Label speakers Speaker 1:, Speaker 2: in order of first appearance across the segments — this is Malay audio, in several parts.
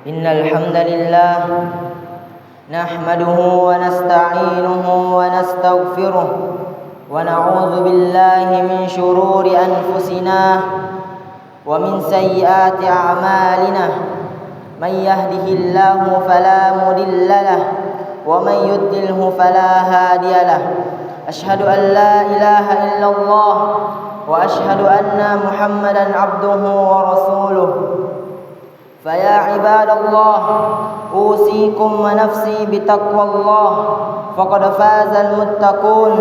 Speaker 1: إن الحمد لله نحمده ونستعينه ونستغفره ونعوذ بالله من شرور أنفسنا ومن سيئات أعمالنا. من يهده الله فلا مضل له ومن يضلله فلا هادي له. أشهد أن لا إله إلا الله وأشهد أن محمدا عبده ورسوله. فيا عباد الله، أوصيكم ونفسي بتقوى الله، فقد فاز المتقون.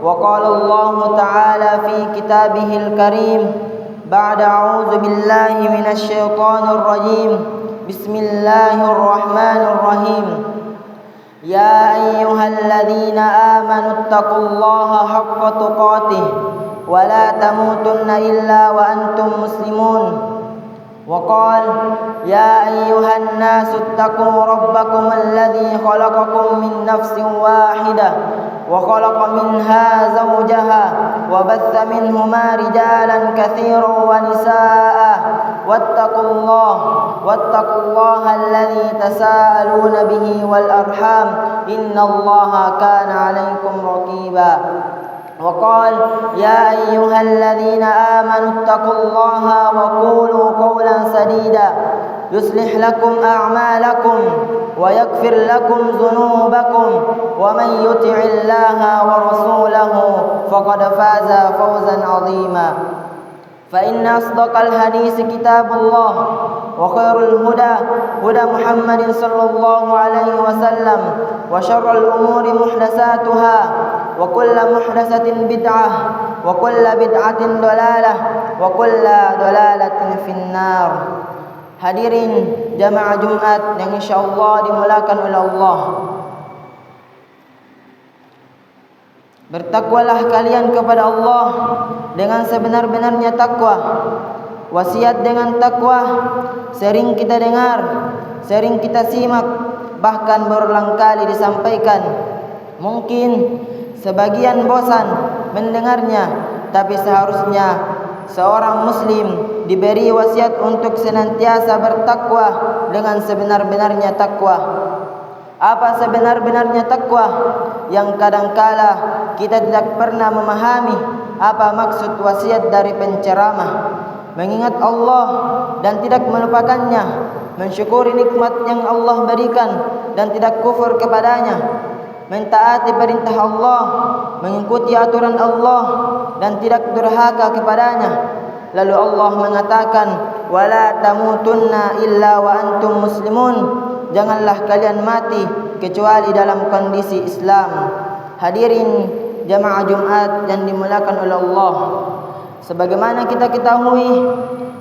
Speaker 1: وقال الله تعالى في كتابه الكريم بعد أعوذ بالله من الشيطان الرجيم: بسم الله الرحمن الرحيم. يا أيها الذين آمنوا اتقوا الله حق تقاته ولا تموتن إلا وأنتم مسلمون. وقال: يا أيها الناس اتقوا ربكم الذي خلقكم من نفس واحدة وخلق منها زوجها وبث منهما رجالا كثيرا ونساء واتقوا الله الذي تساءلون به والأرحام إن الله كان عليكم رقيبا. وقال: يا أيها الذين آمنوا اتقوا الله وقولوا قولا سديدا يصلح لكم أعمالكم ويغفر لكم ذنوبكم ومن يطع الله ورسوله فقد فاز فوزا عظيما. فإن أصدق الحديث كتاب الله وخير الهدى هدى محمد صلى الله عليه وسلم وشر الأمور محدثاتها وكل محدثة بدعة وكل بدعة ضلالة وكل ضلالة في النار. Hadirin jamaah Jumat yang insyaallah dimulakan oleh Allah. Bertakwalah kalian kepada Allah dengan sebenar-benarnya takwa. Wasiat dengan takwa sering kita dengar, sering kita simak, bahkan berulang kali disampaikan. Mungkin sebagian bosan mendengarnya, tapi seharusnya seorang muslim diberi wasiat untuk senantiasa bertakwa dengan sebenar-benarnya takwa. Apa sebenar-benarnya takwa? Yang kadangkala kita tidak pernah memahami apa maksud wasiat dari penceramah. Mengingat Allah dan tidak melupakannya, mensyukuri nikmat yang Allah berikan dan tidak kufur kepadanya, mentaati perintah Allah, mengikuti aturan Allah dan tidak durhaka kepadanya. Lalu Allah mengatakan, wala tamutunna illa wa antum muslimun. Janganlah kalian mati kecuali dalam kondisi Islam. Hadirin jamaah Jumat yang dimulakan oleh Allah, sebagaimana kita ketahui,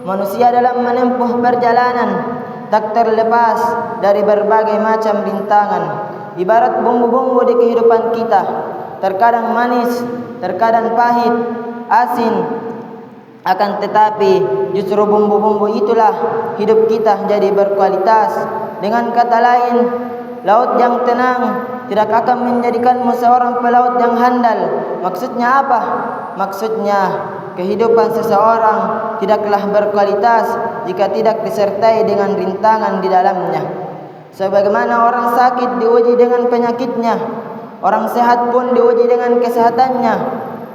Speaker 1: manusia dalam menempuh perjalanan tak terlepas dari berbagai macam rintangan. Ibarat bumbu-bumbu di kehidupan kita, terkadang manis, terkadang pahit, asin. Akan tetapi justru bumbu-bumbu itulah hidup kita jadi berkualitas. Dengan kata lain, laut yang tenang tidak akan menjadikanmu seorang pelaut yang handal. Maksudnya apa? Maksudnya kehidupan seseorang tidaklah berkualitas jika tidak disertai dengan rintangan di dalamnya. Sebagaimana orang sakit diuji dengan penyakitnya, orang sehat pun diuji dengan kesehatannya,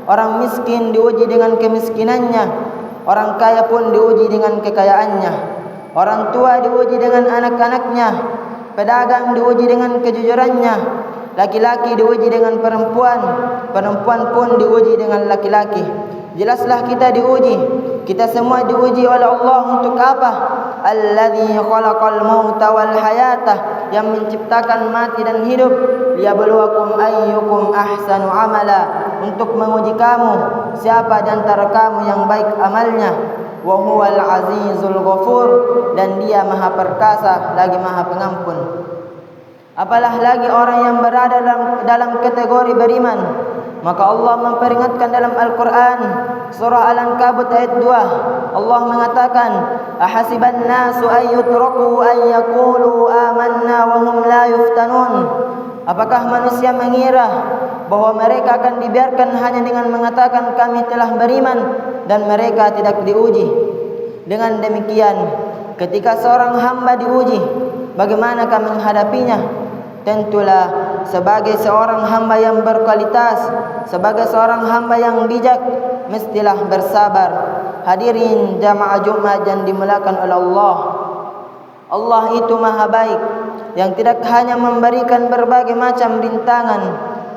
Speaker 1: orang miskin diuji dengan kemiskinannya, orang kaya pun diuji dengan kekayaannya, orang tua diuji dengan anak-anaknya, pedagang diuji dengan kejujurannya, laki-laki diuji dengan perempuan, perempuan pun diuji dengan laki-laki. Jelaslah kita diuji. Kita semua diuji oleh Allah untuk apa? Alladzi khalaqal mauta wal hayata, yang menciptakan mati dan hidup. Liyabluwakum ayyukum ahsanu amala, untuk menguji kamu siapa di antara kamu yang baik amalnya. Wa huwal azizul ghafur, dan Dia Maha Perkasa lagi Maha Pengampun. Apalah lagi orang yang berada dalam kategori beriman. Maka Allah memperingatkan dalam Al-Quran surah Al-Ankabut ayat 2. Allah mengatakan, ahasiban nasu ayyutraku ayyakulu amanna wa hum la yuftanun. Apakah manusia mengira bahwa mereka akan dibiarkan hanya dengan mengatakan kami telah beriman dan mereka tidak diuji? Dengan demikian Ketika seorang hamba diuji, bagaimanakah menghadapinya? Tentulah sebagai seorang hamba yang berkualitas, sebagai seorang hamba yang bijak, mestilah bersabar. Hadirin jamaah Jumat yang dimuliakan oleh Allah. Allah itu maha baik, yang tidak hanya memberikan berbagai macam rintangan,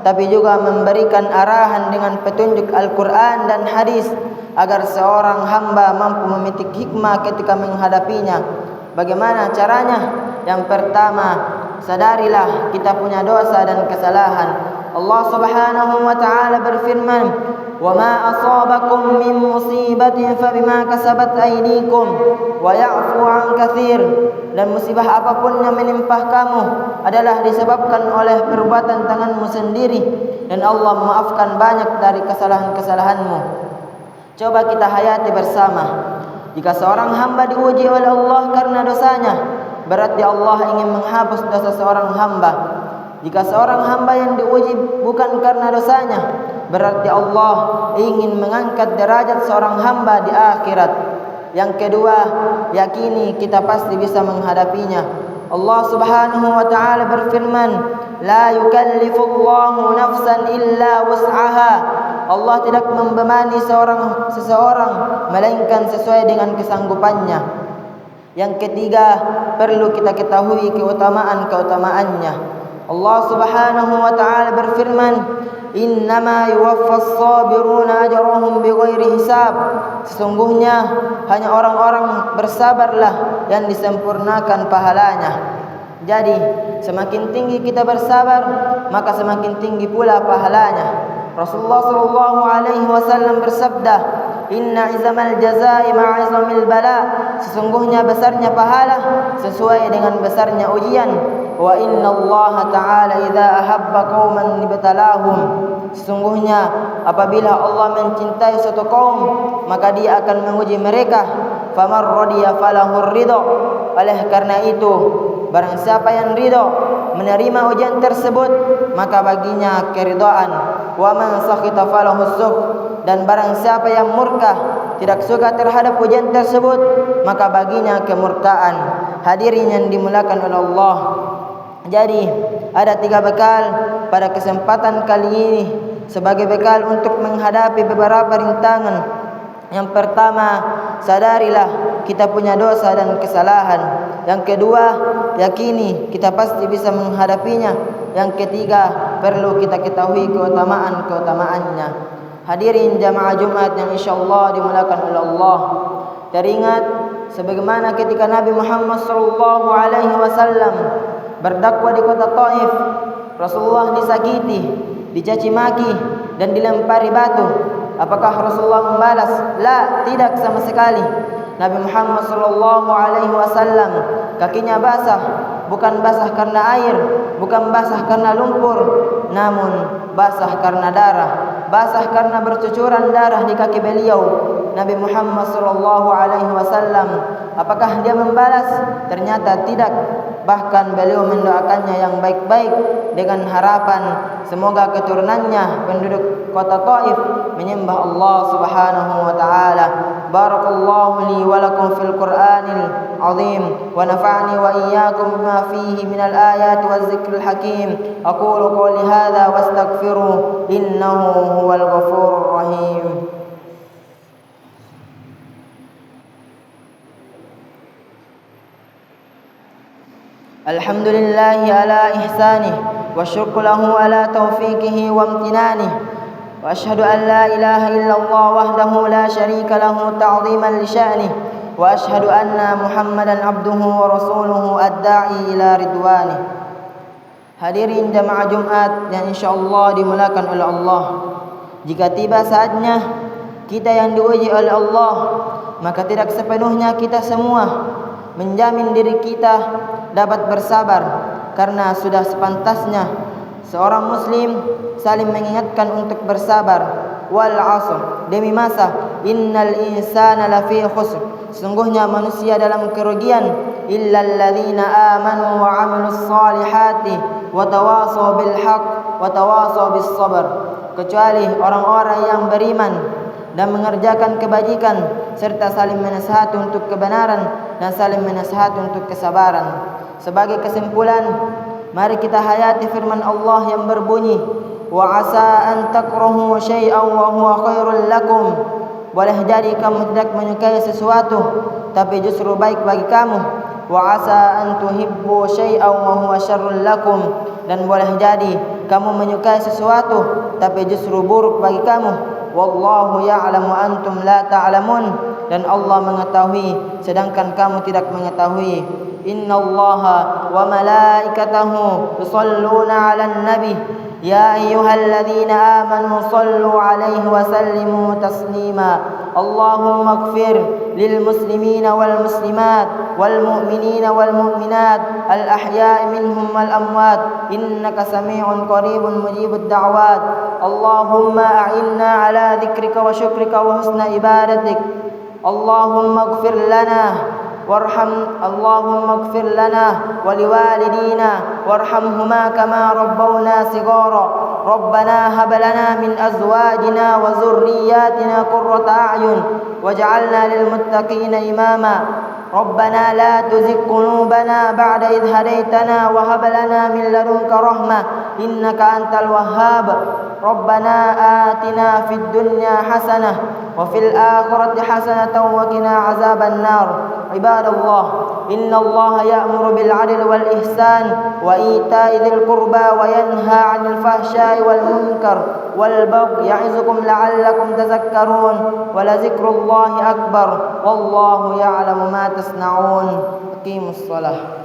Speaker 1: tapi juga memberikan arahan dengan petunjuk Al-Quran dan hadis, agar seorang hamba mampu memetik hikmah ketika menghadapinya. Bagaimana caranya? Yang pertama, sadarilah kita punya dosa dan kesalahan. Allah Subhanahu wa taala berfirman, "Wa ma asabakum min musibatin fabima kasabat aydikum wa ya'fu 'an katsir." Dan musibah apapun yang menimpa kamu adalah disebabkan oleh perbuatan tanganmu sendiri, dan Allah memaafkan banyak dari kesalahan-kesalahanmu. Coba kita hayati bersama. Jika seorang hamba diuji oleh Allah karena dosanya, berarti Allah ingin menghapus dosa seorang hamba. Jika seorang hamba yang diuji bukan karena dosanya, berarti Allah ingin mengangkat derajat seorang hamba di akhirat. Yang kedua, yakini kita pasti bisa menghadapinya. Allah Subhanahu wa taala berfirman, "La yukallifullahu nafsan illa wus'aha." Allah tidak membebani seseorang melainkan sesuai dengan kesanggupannya. Yang ketiga, perlu kita ketahui keutamaan-keutamaannya. Allah Subhanahu wa taala berfirman, "Innama yuwaffas sabiruna ajrahum bighairi hisab." Sesungguhnya hanya orang-orang bersabarlah yang disempurnakan pahalanya. Jadi, semakin tinggi kita bersabar, maka semakin tinggi pula pahalanya. Rasulullah sallallahu alaihi wasallam bersabda, "Inna izamal jazaa'i ma'izamil bala." Sesungguhnya besarnya pahala sesuai dengan besarnya ujian. Wa inna Allah ta'ala idza ahabba qauman ibtalahum. Sesungguhnya apabila Allah mencintai suatu kaum, maka Dia akan menguji mereka. Faman radiya falahu ridha. Oleh karena itu, barang siapa yang ridha menerima ujian tersebut, maka baginya keridhaan. Wa man sakhita falahu sukh. Dan barang siapa yang murka, tidak suka terhadap ujian tersebut, maka baginya kemurkaan. Hadirin yang dimuliakan oleh Allah. Jadi, ada 3 bekal pada kesempatan kali ini sebagai bekal untuk menghadapi beberapa rintangan. Yang pertama, sadarilah kita punya dosa dan kesalahan. Yang kedua, yakini kita pasti bisa menghadapinya. Yang ketiga, perlu kita ketahui keutamaan-keutamaannya. Hadirin jamaah Jumat yang insyaallah dimuliakan oleh Allah. Teringat sebagaimana ketika Nabi Muhammad sallallahu alaihi wasallam berdakwah di kota Taif, Rasulullah disakiti, dicaci maki dan dilempari batu. Apakah Rasulullah membalas? La, tidak sama sekali. Nabi Muhammad sallallahu alaihi wasallam kakinya basah, bukan basah karena air, bukan basah karena lumpur, namun basah karena darah. Basah karena bercucuran darah di kaki beliau. Nabi Muhammad sallallahu alaihi wasallam, apakah dia membalas? Ternyata tidak. Bahkan beliau mendoakannya yang baik-baik dengan harapan semoga keturunannya penduduk kota Taif menyembah Allah Subhanahu wa taala. Barakallahu li wa lakum fil Qur'anil azim wa nafa'ani wa iyyakum bima fihi minal ayati waz zikril hakim. Aqulu qawli hadza wastaghfiru innahu huwal ghafurur rahim. Alhamdulillahi ala ihsanih wa syukru lahu ala taufiqihi wa amtinanih. Wa ashhadu an la ilaha illallah wahdahu la syarika lahu ta'ziman li sya'nih. Wa ashhadu anna Muhammadan abduhu wa rasuluhu ad-da'i ila ridwanih. Hadirin jamaah Jumat yang insyaallah dimuliakan oleh Allah. Jika tiba saatnya kita yang diuji oleh Allah, maka tidak sepenuhnya kita semua menjamin diri kita dapat bersabar, karena sudah sepantasnya seorang muslim saling mengingatkan untuk bersabar. Wal 'asr, demi masa, innal insana lafi khusr, sesungguhnya manusia dalam kerugian, illal ladzina amanu wa 'amilus salihati wa tawasaw bil haqq wa tawasaw bis sabr, kecuali orang-orang yang beriman dan mengerjakan kebajikan serta saling menasihati untuk kebenaran dan saling menasihat untuk kesabaran. Sebagai kesimpulan, mari kita hayati firman Allah yang berbunyi, wa asa an takrahu syai'an wa huwa khairul lakum. Boleh jadi kamu tidak menyukai sesuatu tapi justru baik bagi kamu. Wa asa an tuhibbu syai'an wa huwa syarrul lakum. Dan boleh jadi kamu menyukai sesuatu tapi justru buruk bagi kamu. Wallahu ya'lamu antum la ta'lamun. Dan Allah mengetahui sedangkan kamu tidak mengetahui. Innallaha wa malaikatahu yusalluna 'alan nabi ya ayyuhalladzina amanu sallu 'alaihi wa sallimu taslima. Allahumma ighfir lil muslimina wal muslimat wal mu'minina wal mu'minat al ahya'i minhum wal amwat innaka sami'un qaribun mujibud da'wat. Allahumma a'inna 'ala dzikrika wa syukrika wa husna ibadatik. Allahumma ighfir lana اللهم اغفر لنا ولوالدينا وارحمهما كما ربونا صغارا. ربنا هب لنا من أزواجنا وذرياتنا قرة أعين واجعلنا للمتقين إماما. ربنا لا تزغ قلوبنا بعد إذ هديتنا وهب لنا من لدنك رحمة إنك أنت الوهاب. ربنا آتنا في الدنيا حسنة وفي الآخرة حسنة وقنا عذاب النار. عباد الله إن الله يأمر بالعدل والإحسان وإيتاء ذي القربى وينهى عن الفحشاء والمنكر والبغي يعظكم لعلكم تذكرون ولذكر الله أكبر والله يعلم ما تصنعون. أقيموا الصلاة.